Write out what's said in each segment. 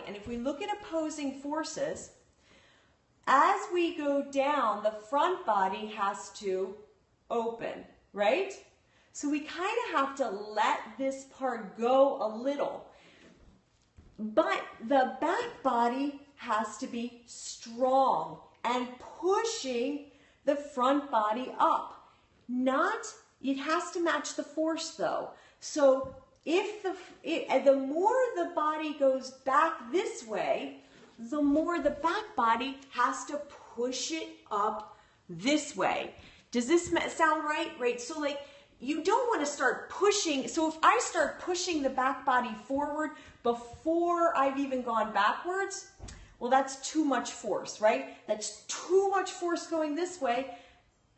And if we look at opposing forces, as we go down, the front body has to open, right? So we kind of have to let this part go a little. But the back body has to be strong and pushing the front body up. It has to match the force though. So if the more the body goes back this way, the more the back body has to push it up this way. Does this sound right? Right. So like you don't want to start pushing. So if I start pushing the back body forward before I've even gone backwards, well, that's too much force, right? That's too much force going this way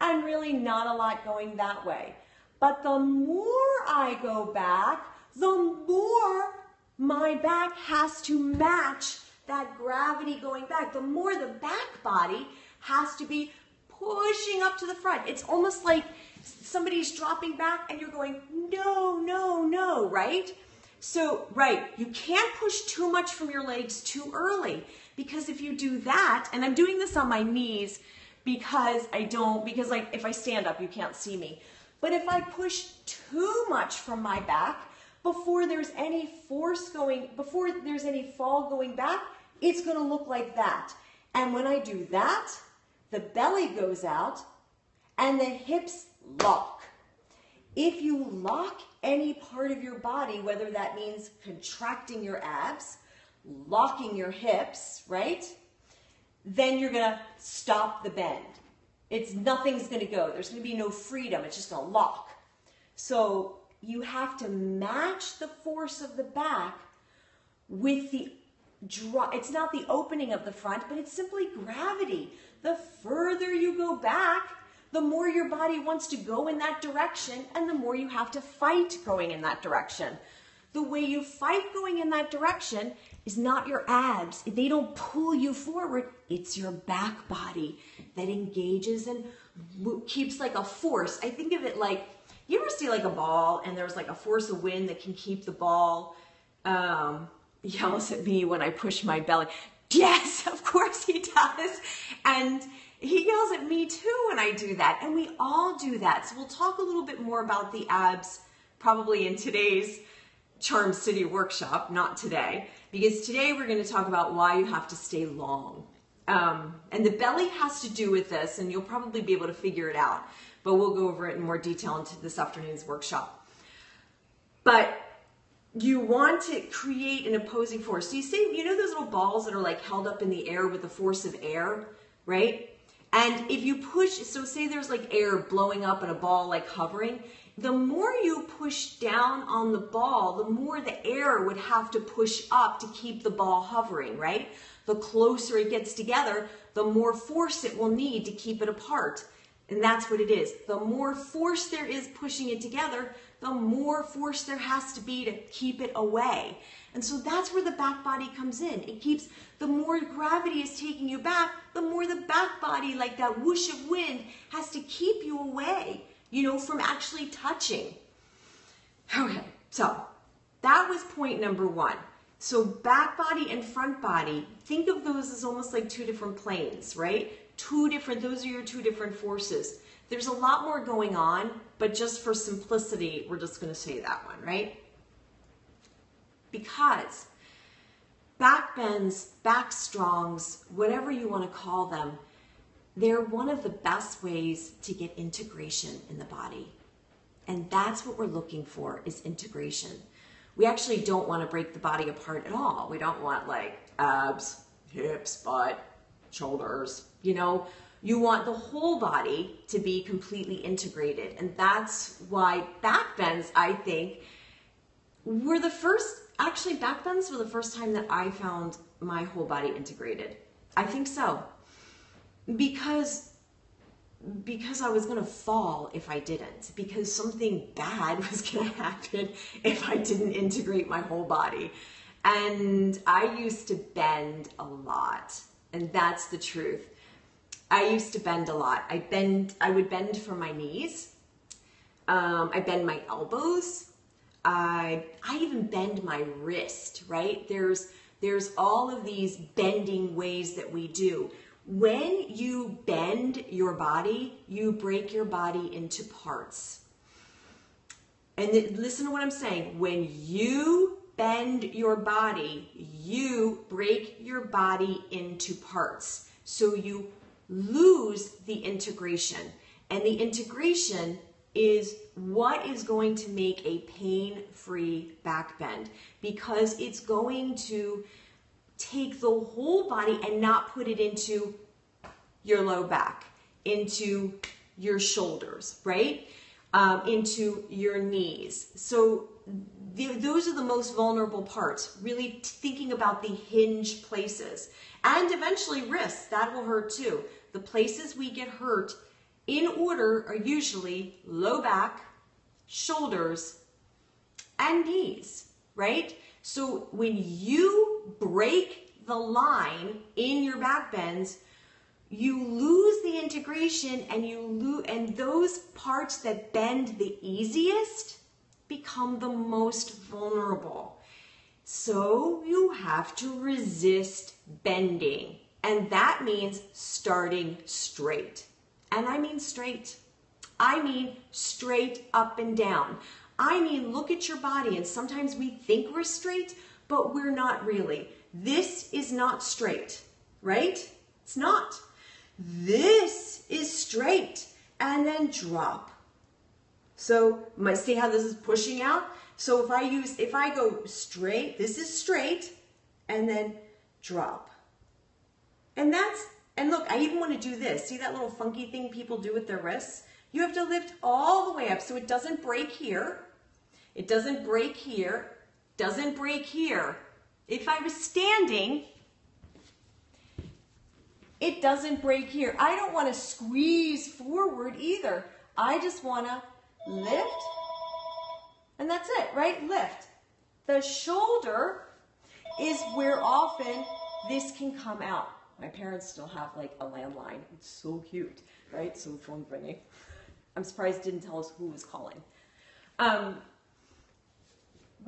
and really not a lot going that way. But the more I go back, the more my back has to match that gravity going back. The more the back body has to be pushing up to the front. It's almost like somebody's dropping back and you're going, no, no, no, right? So, right, you can't push too much from your legs too early, because if you do that, and I'm doing this on my knees because like if I stand up, you can't see me. But if I push too much from my back before there's any force going, before there's any fall going back, it's going to look like that. And when I do that, the belly goes out and the hips lock. If you lock any part of your body, whether that means contracting your abs, locking your hips, right? Then you're going to stop the bend. Nothing's going to go. There's going to be no freedom. It's just going to lock. So you have to match the force of the back with the draw. It's not the opening of the front, but it's simply gravity. The further you go back, the more your body wants to go in that direction, and the more you have to fight going in that direction. The way you fight going in that direction is not your abs. They don't pull you forward. It's your back body that engages and keeps like a force. I think of it like, you ever see like a ball and there's like a force of wind that can keep the ball, yells at me when I push my belly. Yes, of course he does. And he yells at me too when I do that. And we all do that. So we'll talk a little bit more about the abs probably in today's Charm City workshop, not today, because today we're going to talk about why you have to stay long. And the belly has to do with this, and you'll probably be able to figure it out, but we'll go over it in more detail into this afternoon's workshop. But you want to create an opposing force. So you see, you know those little balls that are like held up in the air with the force of air, right? And if you push, so say there's like air blowing up and a ball like hovering, the more you push down on the ball, the more the air would have to push up to keep the ball hovering, right? The closer it gets together, the more force it will need to keep it apart. And that's what it is. The more force there is pushing it together, the more force there has to be to keep it away. And so that's where the back body comes in. It keeps, the more gravity is taking you back, the more the back body, like that whoosh of wind, has to keep you away, you know, from actually touching. Okay, so that was point number one. So back body and front body, think of those as almost like two different planes, right? Those are your two different forces. There's a lot more going on, but just for simplicity, we're just going to say that one, right? Because back bends, back strongs, whatever you want to call them, they're one of the best ways to get integration in the body. And that's what we're looking for, is integration. We actually don't want to break the body apart at all. We don't want like abs, hips, butt, shoulders, you know. You want the whole body to be completely integrated. And that's why back bends, I think, were the first, actually back bends were the first time that I found my whole body integrated. I think so. Because I was going to fall if I didn't. Because something bad was going to happen if I didn't integrate my whole body. And I used to bend a lot. And that's the truth. I used to bend a lot. I would bend from my knees. I bend my elbows. I even bend my wrist, right? There's There's all of these bending ways that we do. When you bend your body, you break your body into parts. And listen to what I'm saying. When you bend your body, you break your body into parts. So you lose the integration. And the integration is what is going to make a pain-free back bend, because it's going to take the whole body and not put it into your low back, into your shoulders, right? Into your knees. So those are the most vulnerable parts, really thinking about the hinge places. And eventually wrists, that will hurt too. The places we get hurt in order are usually low back, shoulders, and knees, right? So when you break the line in your back bends, you lose the integration, and those parts that bend the easiest become the most vulnerable. So you have to resist bending, and that means starting straight. And I mean straight. I mean straight up and down. I mean, look at your body, and sometimes we think we're straight, but we're not really. This is not straight, right? It's not. This is straight, and then drop. So, see how this is pushing out? So if I go straight, this is straight, and then drop. And look, I even want to do this. See that little funky thing people do with their wrists? You have to lift all the way up so it doesn't break here. It doesn't break here. Doesn't break here. If I was standing, it doesn't break here. I don't want to squeeze forward either. I just want to lift, and that's it, right? Lift. The shoulder is where often this can come out. My parents still have like a landline. It's so cute, right? So the phone's ringing. I'm surprised it didn't tell us who was calling.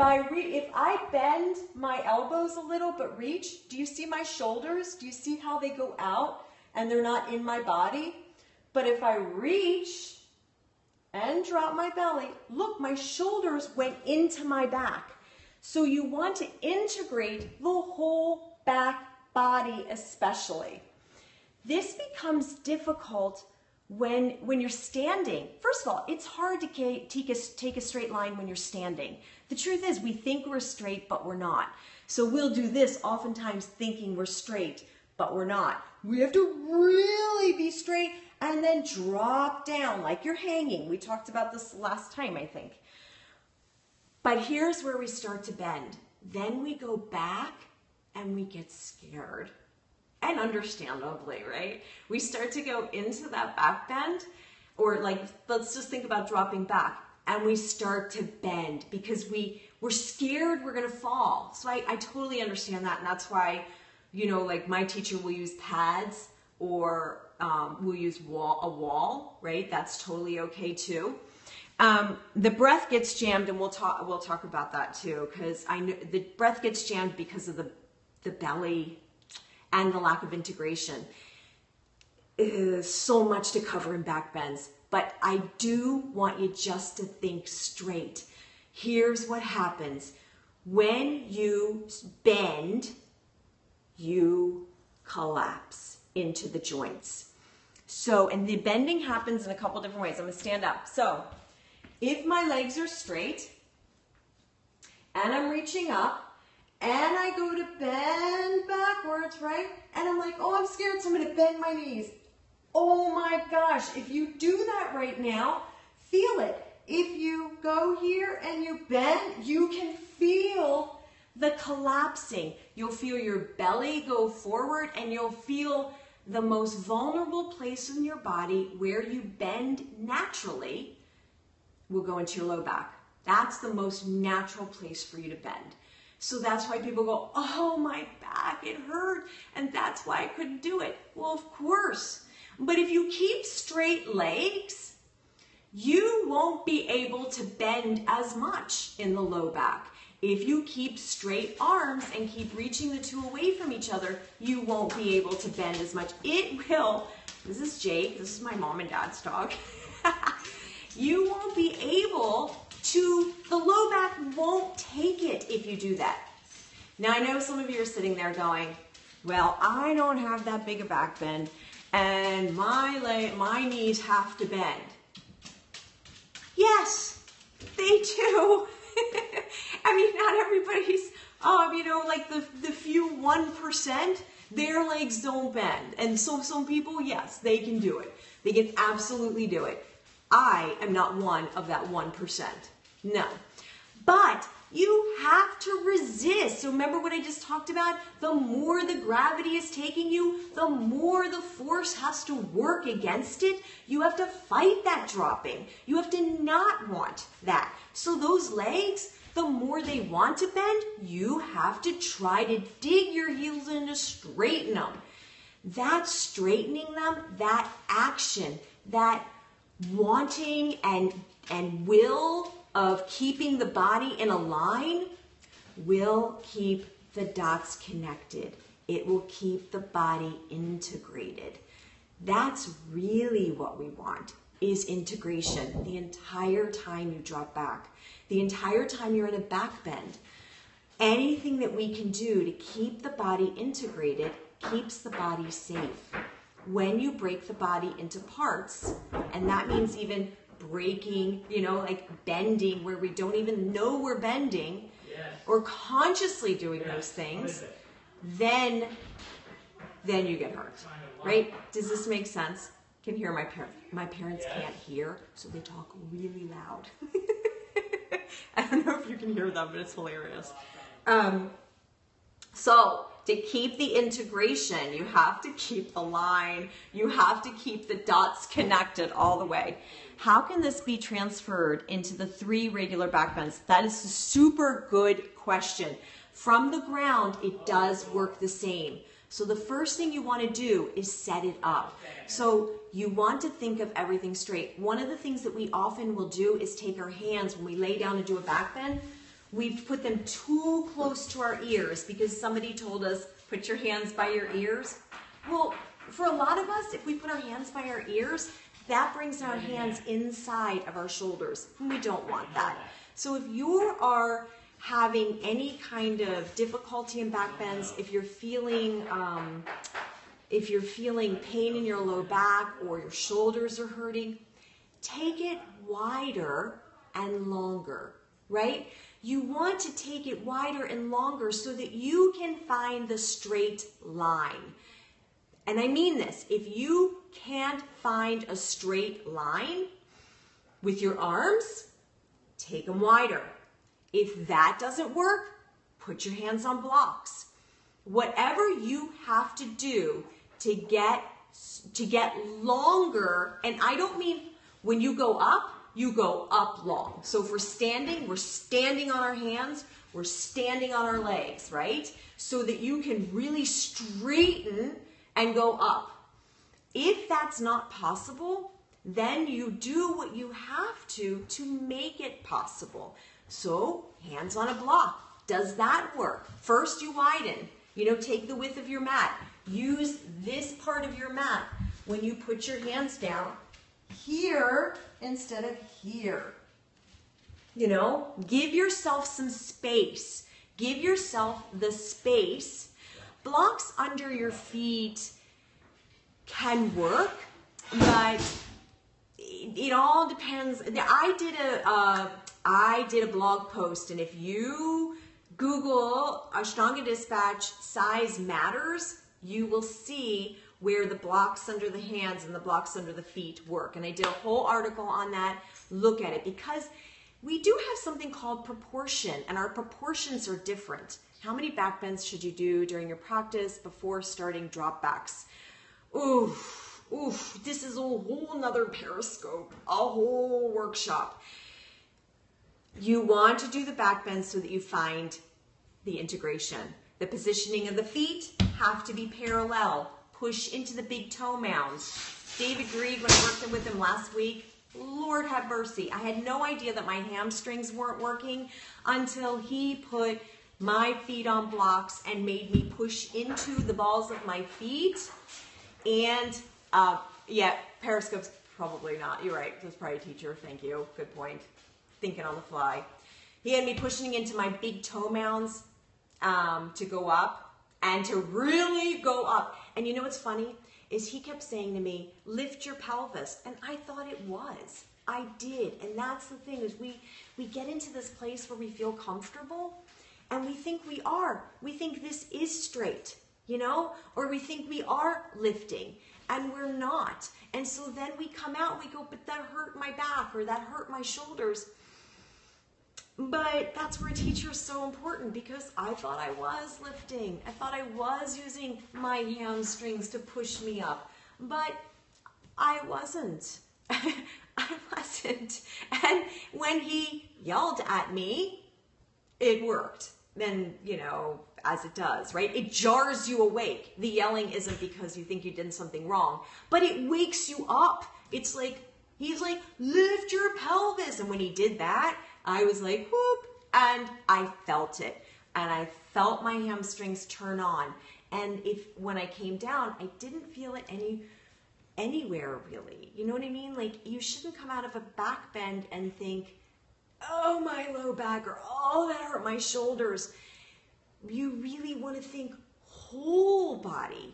If I bend my elbows a little but reach, do you see my shoulders? Do you see how they go out and they're not in my body? But if I reach and drop my belly, look, my shoulders went into my back. So you want to integrate the whole back body especially. This becomes difficult when you're standing. First of all, it's hard to take a straight line when you're standing. The truth is we think we're straight, but we're not. So we'll do this oftentimes thinking we're straight, but we're not. We have to really be straight and then drop down like you're hanging. We talked about this last time, I think. But here's where we start to bend. Then we go back and we get scared. And understandably, right? We start to go into that back bend, or like, let's just think about dropping back, and we start to bend because we're scared we're gonna fall. So I totally understand that, and that's why, you know, like my teacher will use pads, or we'll use a wall, right? That's totally okay too. The breath gets jammed, and we'll talk about that too, because I know the breath gets jammed because of the belly and the lack of integration. So much to cover in back bends, but I do want you just to think straight. Here's what happens. When you bend, you collapse into the joints. So, and the bending happens in a couple different ways. I'm gonna stand up. So, if my legs are straight, and I'm reaching up, and I go to bend backwards, right? And I'm like, oh, I'm scared, so I'm gonna bend my knees. Oh my gosh, if you do that right now, feel it. If you go here and you bend, you can feel the collapsing. You'll feel your belly go forward, and you'll feel the most vulnerable place in your body where you bend naturally will go into your low back. That's the most natural place for you to bend. So that's why people go, oh, my back, it hurt, and that's why I couldn't do it. Well, of course. But if you keep straight legs, you won't be able to bend as much in the low back. If you keep straight arms and keep reaching the two away from each other, you won't be able to bend as much. It will. This is Jake. This is my mom and dad's dog. You won't be able to, the low back won't take it if you do that. Now, I know some of you are sitting there going, well, I don't have that big a back bend, and my knees have to bend. Yes, they do. I mean, not everybody's, like the few 1%, their legs don't bend. And so some people, yes, they can do it. They can absolutely do it. I am not one of that 1%. No. But you have to resist. So remember what I just talked about? The more the gravity is taking you, the more the force has to work against it. You have to fight that dropping. You have to not want that. So those legs, the more they want to bend, you have to try to dig your heels in to straighten them. That straightening them, that action, that wanting and will of keeping the body in a line will keep the dots connected. It will keep the body integrated. That's really what we want, is integration the entire time you drop back, the entire time you're in a back bend. Anything that we can do to keep the body integrated keeps the body safe. When you break the body into parts, and that means even breaking, like bending where we don't even know we're bending, or consciously doing those things, then you get hurt, right? Does this make sense? Can hear my parents. My parents can't hear, so they talk really loud. I don't know if you can hear them, but it's hilarious. So to keep the integration, you have to keep the line. You have to keep the dots connected all the way. How can this be transferred into the 3 regular back bends? That is a super good question. From the ground, it does work the same. So the first thing you want to do is set it up. So you want to think of everything straight. One of the things that we often will do is take our hands when we lay down and do a back bend. We put them too close to our ears because somebody told us, put your hands by your ears. Well, for a lot of us, if we put our hands by our ears, that brings our hands inside of our shoulders. And we don't want that. So if you are having any kind of difficulty in back bends, if you're feeling pain in your low back or your shoulders are hurting, take it wider and longer, right? You want to take it wider and longer so that you can find the straight line. And I mean this, if you can't find a straight line with your arms, take them wider. If that doesn't work, put your hands on blocks. Whatever you have to do to get longer, and I don't mean when you go up long. So if we're standing on our hands, we're standing on our legs, right? So that you can really straighten and go up. If that's not possible, then you do what you have to make it possible. So hands on a block. Does that work? First you widen. Take the width of your mat. Use this part of your mat when you put your hands down here instead of here. Give yourself some space. Give yourself the space. Blocks under your feet can work, but it all depends. I did a blog post, and if you Google AshtangaDispatch size matters, you will see where the blocks under the hands and the blocks under the feet work. And I did a whole article on that. Look at it, because we do have something called proportion, and our proportions are different. How many back bends should you do during your practice before starting drop backs? Oof, this is a whole nother Periscope, a whole workshop. You want to do the back bends so that you find the integration. The positioning of the feet have to be parallel. Push into the big toe mounds. David Grieg, when I worked with him last week, Lord have mercy. I had no idea that my hamstrings weren't working until he put my feet on blocks and made me push into the balls of my feet. And yeah, Periscope's probably not. You're right. That's probably a teacher. Thank you. Good point. Thinking on the fly. He had me pushing into my big toe mounds to go up and to really go up. And you know what's funny? Is he kept saying to me, lift your pelvis. And I thought it was. I did. And that's the thing is we get into this place where we feel comfortable and we think we are. We think this is straight, you know, or we think we are lifting and we're not. And so then we come out and we go, but that hurt my back or that hurt my shoulders. But that's where a teacher is so important because I thought I was lifting. I thought I was using my hamstrings to push me up. But I wasn't. I wasn't. And when he yelled at me, it worked. Then, you know, as it does, right? It jars you awake. The yelling isn't because you think you did something wrong, but it wakes you up. It's like, he's like, lift your pelvis. And when he did that, I was like, whoop, and I felt it. And I felt my hamstrings turn on. And when I came down, I didn't feel it anywhere really. You know what I mean? Like you shouldn't come out of a back bend and think, oh, my low back, or oh, that hurt my shoulders. You really want to think whole body.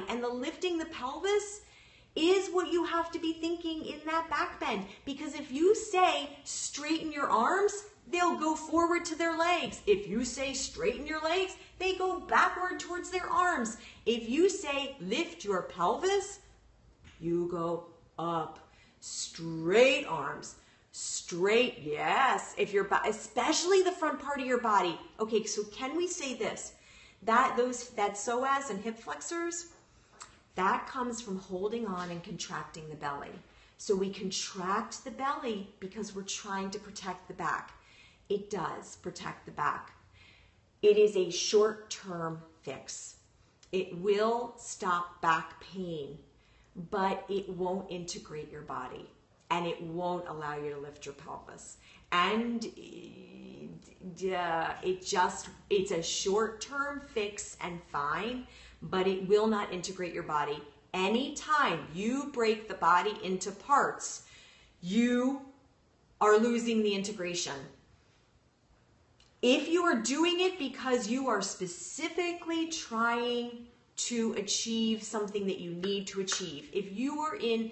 And the lifting the pelvis is what you have to be thinking in that back bend. Because if you say straighten your arms, they'll go forward to their legs. If you say straighten your legs, they go backward towards their arms. If you say lift your pelvis, you go up. Straight arms. Straight, yes. If you're, especially the front part of your body. Okay, so can we say this? That psoas and hip flexors, that comes from holding on and contracting the belly. So we contract the belly because we're trying to protect the back. It does protect the back. It is a short-term fix. It will stop back pain, but it won't integrate your body and it won't allow you to lift your pelvis. And it's a short-term fix and fine, but it will not integrate your body. Anytime you break the body into parts, you are losing the integration. If you are doing it because you are specifically trying to achieve something that you need to achieve, if you are in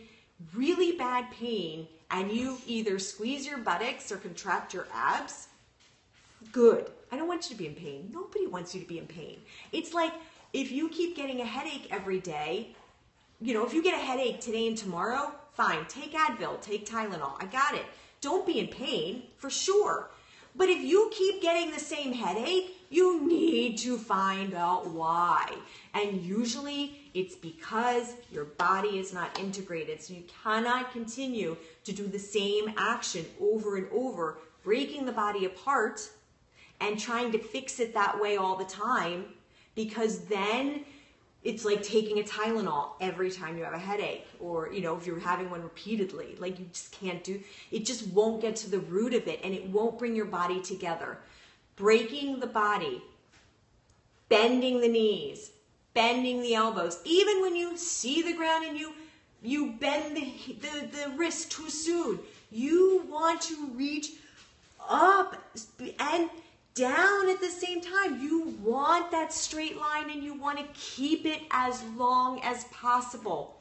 really bad pain and you either squeeze your buttocks or contract your abs, good. I don't want you to be in pain. Nobody wants you to be in pain. It's like if you keep getting a headache every day, you know, if you get a headache today and tomorrow, fine, take Advil, take Tylenol. I got it. Don't be in pain, for sure. But if you keep getting the same headache, you need to find out why. And usually it's because your body is not integrated. So you cannot continue to do the same action over and over, breaking the body apart and trying to fix it that way all the time, because then it's like taking a Tylenol every time you have a headache, or, you know, if you're having one repeatedly, like you just can't do, it just won't get to the root of it and it won't bring your body together. Breaking the body, bending the knees, bending the elbows, even when you see the ground and you bend the wrist too soon, you want to reach up and down at the same time. You want that straight line and you want to keep it as long as possible.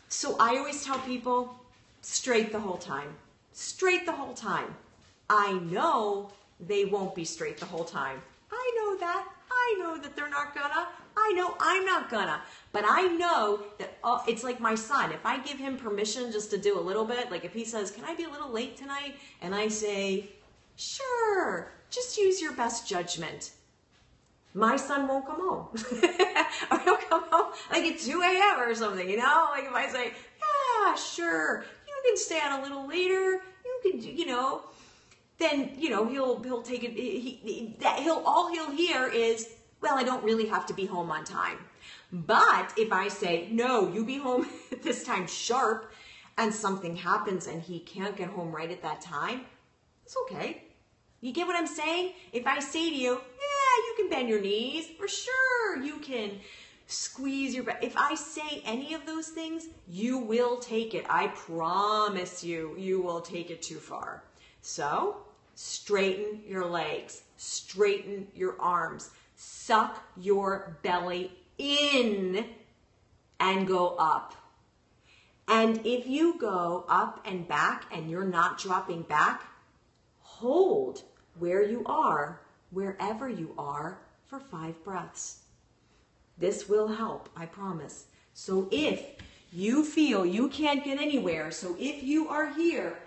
So I always tell people, straight the whole time. Straight the whole time. I know they won't be straight the whole time. I know that. I know that they're not gonna. I know I'm not gonna. But I know that it's like my son. If I give him permission just to do a little bit, like if he says, can I be a little late tonight? And I say, sure. Just use your best judgment. My son won't come home. Or he'll come home like at 2 a.m. or something, you know? Like if I say, yeah, sure, you can stay on a little later, you can, you know, then, you know, he'll take it, all he'll hear is, well, I don't really have to be home on time. But if I say, no, you be home at this time sharp, and something happens and he can't get home right at that time, it's okay. You get what I'm saying? If I say to you, yeah, you can bend your knees, for sure, you can squeeze your back. If I say any of those things, you will take it. I promise you, you will take it too far. So, straighten your legs, straighten your arms, suck your belly in and go up. And if you go up and back and you're not dropping back, hold where you are, wherever you are, for 5 breaths. This will help, I promise. So if you feel you can't get anywhere, so if you are here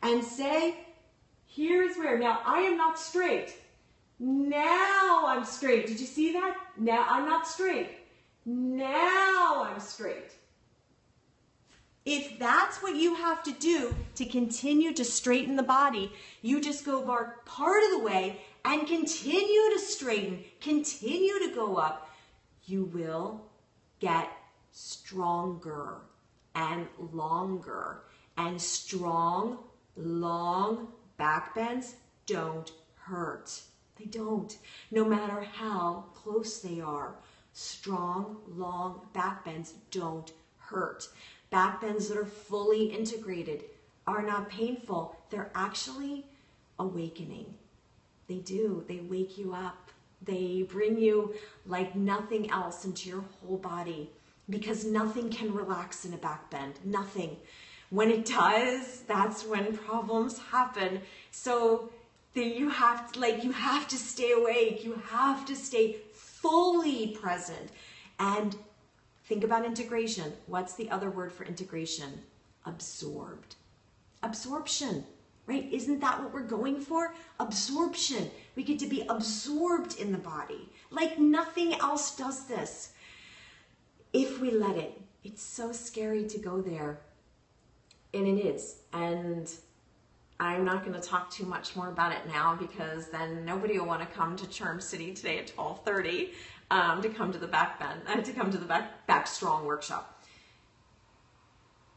and say, here's where, now I am not straight. Now I'm straight. Did you see that? Now I'm not straight. Now I'm straight. If that's what you have to do to continue to straighten the body, you just go part of the way and continue to straighten, continue to go up. You will get stronger and longer. And strong, long back bends don't hurt. They don't, no matter how close they are. Strong, long back bends don't hurt. Back bends that are fully integrated are not painful. They're actually awakening. They do. They wake you up. They bring you like nothing else into your whole body, because nothing can relax in a back bend. Nothing. When it does, that's when problems happen. So you have to stay awake. You have to stay fully present. And think about integration. What's the other word for integration? Absorbed. Absorption, right? Isn't that what we're going for? Absorption. We get to be absorbed in the body. Like nothing else does this. If we let it. It's so scary to go there. And it is. And I'm not going to talk too much more about it now, because then nobody will want to come to Charm City today at 12:30 to come to the back strong workshop.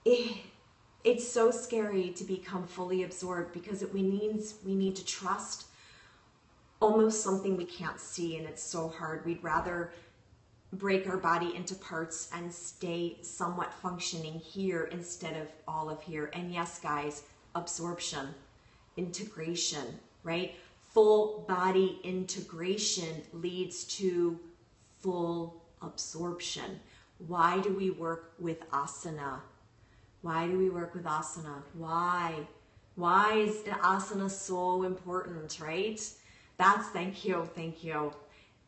It's so scary to become fully absorbed, because we need to trust almost something we can't see, and it's so hard. We'd rather break our body into parts and stay somewhat functioning here instead of all of here. And yes, guys, absorption, integration, right? Full body integration leads to full absorption. Why do we work with asana? Why do we work with asana? Why? Why is the asana so important, right? Thank you.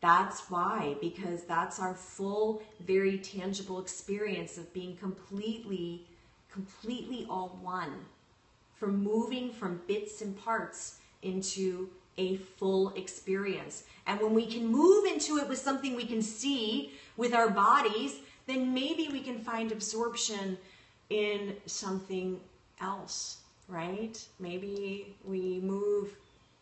That's why, because that's our full, very tangible experience of being completely all one. From moving from bits and parts into a full experience. And when we can move into it with something we can see with our bodies, then maybe we can find absorption in something else, right? Maybe we move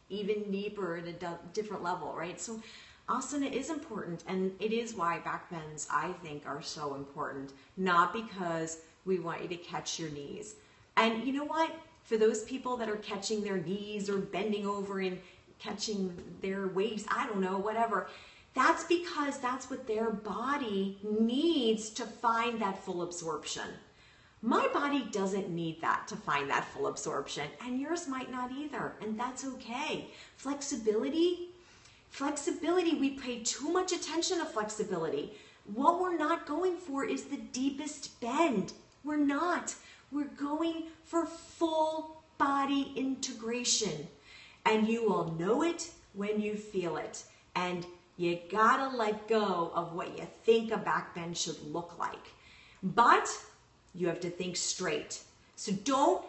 even deeper at a different level, right? So asana is important, and it is why back bends, I think, are so important. Not because we want you to catch your knees. And you know what? For those people that are catching their knees or bending over and catching their waist, I don't know, whatever, that's because that's what their body needs to find that full absorption. My body doesn't need that to find that full absorption, and yours might not either, and that's okay. Flexibility, we pay too much attention to flexibility. What we're not going for is the deepest bend. We're not. We're going for full body integration. And you will know it when you feel it. And you gotta let go of what you think a back bend should look like. But you have to think straight. So don't,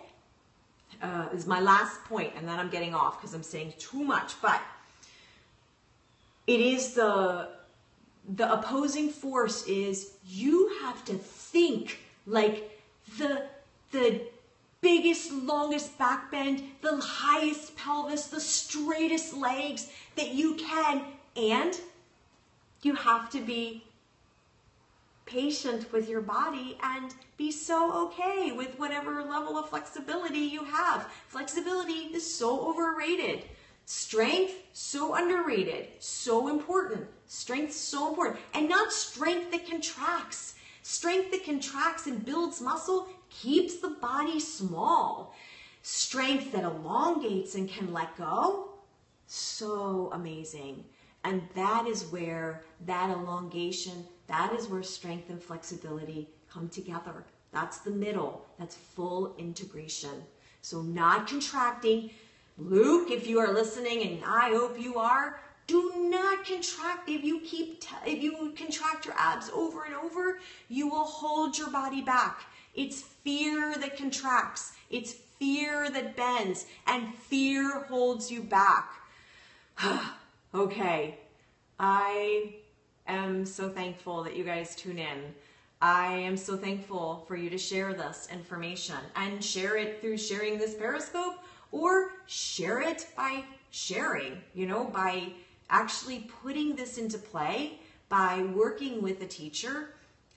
this is my last point, and then I'm getting off because I'm saying too much, but it is the opposing force is you have to think like the biggest, longest back bend, the highest pelvis, the straightest legs that you can, and you have to be patient with your body and be so okay with whatever level of flexibility you have. Flexibility is so overrated. Strength, so underrated, so important. Strength, so important. And not strength that contracts. Strength that contracts and builds muscle keeps the body small. Strength that elongates and can let go, so amazing. And that is where that elongation, that is where strength and flexibility come together. That's the middle. That's full integration. So not contracting. Luke, if you are listening, and I hope you are, do not contract. If you contract your abs over and over, you will hold your body back. It's fear that contracts. It's fear that bends, and fear holds you back. Okay, I am so thankful that you guys tune in. I am so thankful for you to share this information and share it through sharing this Periscope, or share it by sharing, by actually putting this into play, by working with a teacher,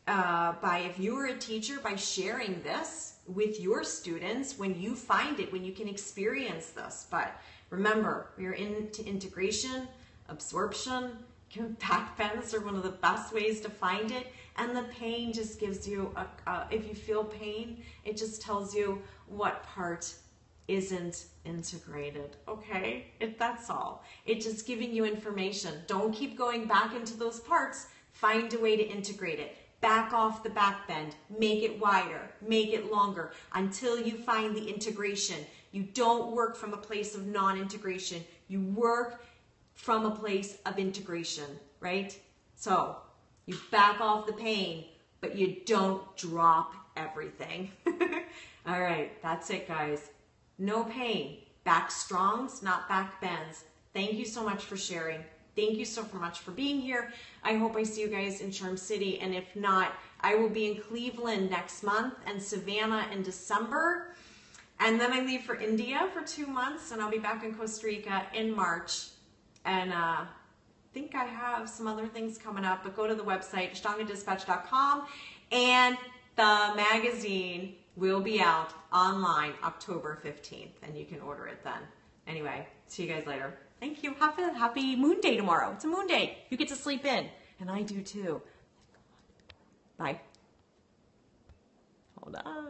if you are a teacher, by sharing this with your students when you find it, when you can experience this. But remember, we are into integration, absorption. Backbends are one of the best ways to find it. And the pain just gives you, if you feel pain, it just tells you what part isn't integrated, okay? That's all. It's just giving you information. Don't keep going back into those parts. Find a way to integrate it. Back off the back bend. Make it wider. Make it longer until you find the integration. You don't work from a place of non-integration. You work from a place of integration, right? So you back off the pain, but you don't drop everything. All right, that's it, guys. No pain. Back strongs, not back bends. Thank you so much for sharing. Thank you so much for being here. I hope I see you guys in Charm City, and if not, I will be in Cleveland next month and Savannah in December. And then I leave for India for 2 months, and I'll be back in Costa Rica in March. And I think I have some other things coming up, but go to the website, AshtangaDispatch.com, and the magazine will be out online October 15th, and you can order it then. Anyway, see you guys later. Thank you. Have a happy moon day tomorrow. It's a moon day. You get to sleep in, and I do too. Bye. Hold on.